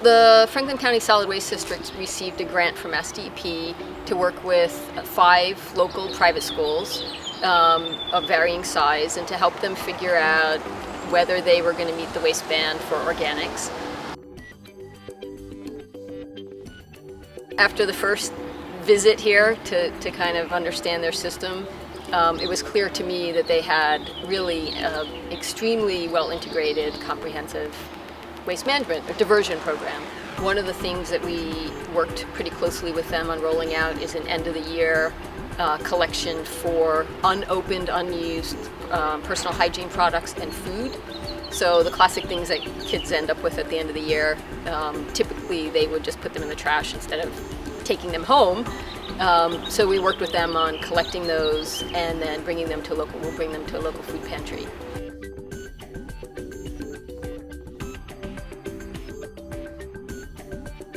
The Franklin County Solid Waste District received a grant from SDP to work with 5 local private schools of varying size and to help them figure out whether they were going to meet the waste ban for organics. After the first visit here to kind of understand their system, it was clear to me that they had really extremely well integrated, comprehensive waste management or diversion program. One of the things that we worked pretty closely with them on rolling out is an end of the year collection for unopened, unused personal hygiene products and food. So the classic things that kids end up with at the end of the year, typically they would just put them in the trash instead of taking them home. So we worked with them on collecting those and then bringing them to we'll bring them to a local food pantry.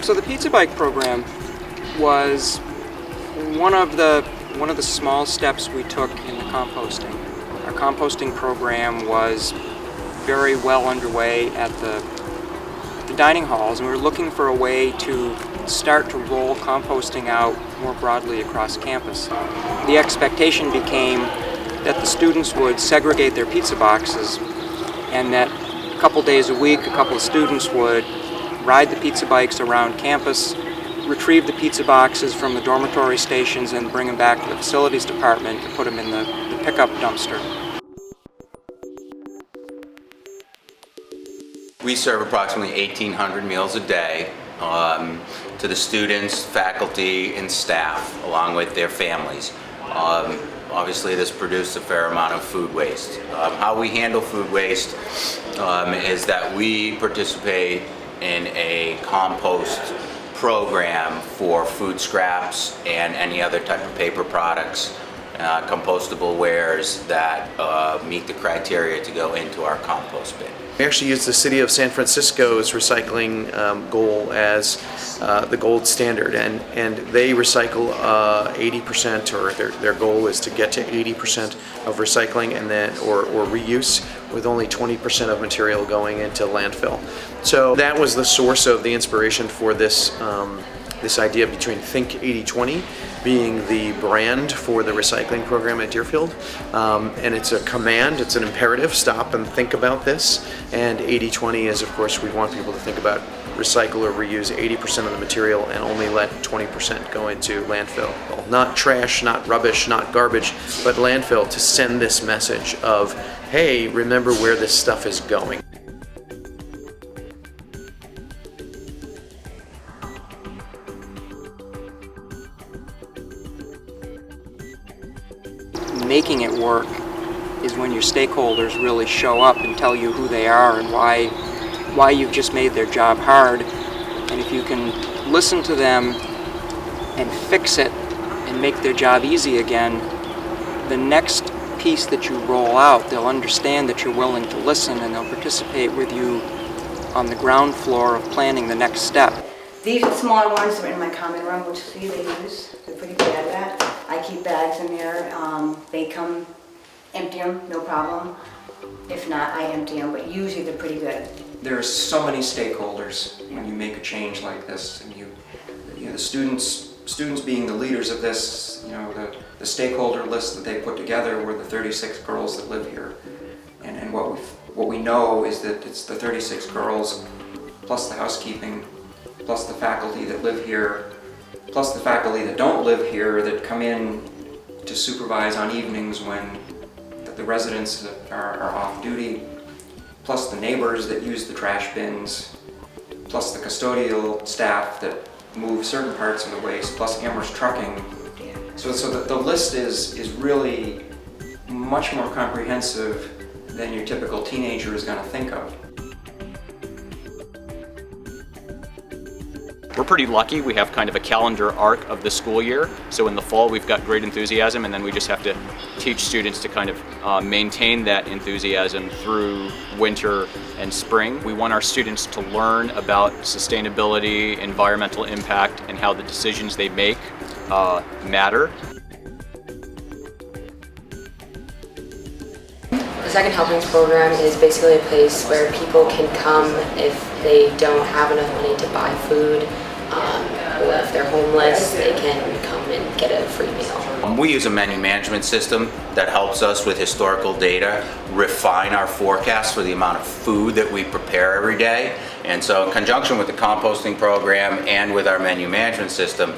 So the Pizza Bike program was one of the small steps we took in the composting. Our composting program was very well underway at the dining halls, and we were looking for a way to start to roll composting out more broadly across campus. The expectation became that the students would segregate their pizza boxes, and that a couple days a week, a couple of students would ride the pizza bikes around campus, retrieve the pizza boxes from the dormitory stations and bring them back to the facilities department to put them in the pickup dumpster. We serve approximately 1,800 meals a day to the students, faculty, and staff, along with their families. Obviously, this produced a fair amount of food waste. How we handle food waste is that we participate in a compost program for food scraps and any other type of paper products, compostable wares that meet the criteria to go into our compost bin. We actually use the city of San Francisco's recycling goal as the gold standard, and they recycle 80%, or their goal is to get to 80% of recycling and then or reuse, with only 20% of material going into landfill. So that was the source of the inspiration for this this idea between Think 80-20 being the brand for the recycling program at Deerfield. And it's a command, it's an imperative, stop and think about this. And 80-20 is, of course, we want people to think about recycle or reuse 80% of the material and only let 20% go into landfill. Not trash, not rubbish, not garbage, but landfill, to send this message of, hey, remember where this stuff is going. Making it work is when your stakeholders really show up and tell you who they are and why you've just made their job hard. And if you can listen to them and fix it and make their job easy again, the next piece that you roll out, they'll understand that you're willing to listen, and they'll participate with you on the ground floor of planning the next step. These are the smaller ones that are in my common room, which see they use. They're pretty good at that. I keep bags in there. They come, empty them, no problem. If not, I empty them, but usually they're pretty good. There's so many stakeholders when you make a change like this, and the students being the leaders of this. The stakeholder list that they put together were the 36 girls that live here, and what we know is that it's the 36 girls plus the housekeeping, plus the faculty that live here, plus the faculty that don't live here that come in to supervise on evenings when the residents are off duty, plus the neighbors that use the trash bins, plus the custodial staff that move certain parts of the waste, plus Amherst Trucking. So the list is really much more comprehensive than your typical teenager is going to think of. We're pretty lucky. We have kind of a calendar arc of the school year. So in the fall, we've got great enthusiasm, and then we just have to teach students to kind of maintain that enthusiasm through winter and spring. We want our students to learn about sustainability, environmental impact, and how the decisions they make matter. Second Helpings program is basically a place where people can come if they don't have enough money to buy food, or if they're homeless, they can come and get a free meal. We use a menu management system that helps us with historical data, refine our forecast for the amount of food that we prepare every day. And so in conjunction with the composting program and with our menu management system,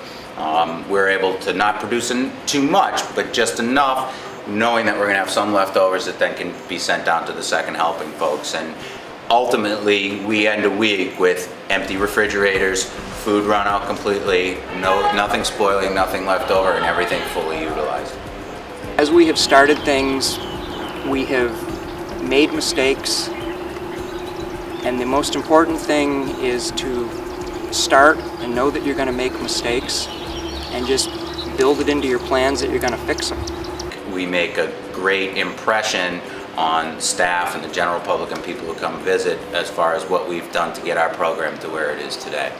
we're able to not produce too much, but just enough, knowing that we're going to have some leftovers that then can be sent down to the Second Helping folks. And ultimately, we end a week with empty refrigerators, food run out completely, nothing spoiling, nothing left over, and everything fully utilized. As we have started things, we have made mistakes, and the most important thing is to start and know that you're going to make mistakes and just build it into your plans that you're going to fix them. We make a great impression on staff and the general public and people who come visit as far as what we've done to get our program to where it is today.